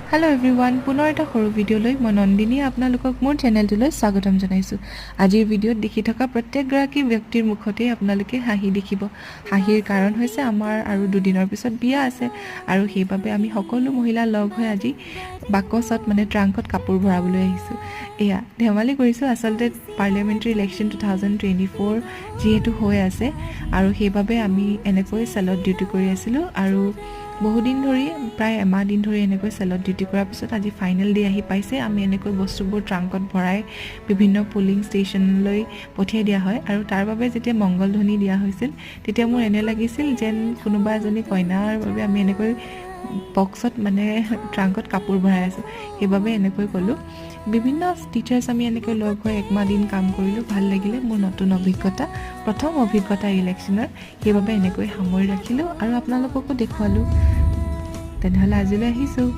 Hello' everyone, পুনৰ এটা সৰু ভিডিঅ'লৈ মই নন্দিনী আপোনালোকক মোৰ চেনেলটোলৈ স্বাগতম জনাইছোঁ। আজিৰ ভিডিঅ'ত দেখি থকা প্ৰত্যেকগৰাকী ব্যক্তিৰ মুখতেই আপোনালোকে হাঁহি দেখিব। হাঁহিৰ কাৰণ হৈছে আমাৰ আৰু দুদিনৰ পিছত বিয়া আছে আৰু সেইবাবে আমি সকলো মহিলা লগ হৈ আজি বাকচত ট্ৰাংকত কাপোৰ ভৰাবলৈ আহিছোঁ। এয়া ধেমালি কৰিছোঁ, আচলতে পাৰ্লিয়ামেণ্টাৰী ইলেকশ্যন 2024 যিহেতু হৈ আছে আৰু সেইবাবে আমি এনেকৈ চেলত ডিউটি কৰি আছিলোঁ আৰু বহুদিন ধৰি প্ৰায় এমাহ দিন ধৰি এনেকৈ চেলত ডিউটি কৰাৰ পিছত আজি ফাইনেল ডে আহি পাইছে। আমি এনেকৈ বস্তুবোৰ ট্ৰাংকত ভৰাই বিভিন্ন পুলিং ষ্টেচনলৈ পঠিয়াই দিয়া হয় আৰু তাৰ বাবে যেতিয়া মংগলধ্বনি দিয়া হৈছিল তেতিয়া মোৰ এনে লাগিছিল যেন কোনোবা এজনী কইনাৰ বাবে আমি এনেকৈ বক্সত ট্ৰাংকত কাপোৰ ভৰাই আছোঁ। সেইবাবে এনেকৈ ক'লোঁ। বিভিন্ন টিচাৰ্ছ আমি এনেকৈ লগ হৈ একমাহ দিন কাম কৰিলোঁ, ভাল লাগিলে। মোৰ নতুন অভিজ্ঞতা, প্ৰথম অভিজ্ঞতা ইলেকশ্যনৰ, সেইবাবে এনেকৈ সামৰি ৰাখিলোঁ আৰু আপোনালোককো দেখুৱালোঁ। তেনেহ'লে আজিলৈ আহিছোঁ।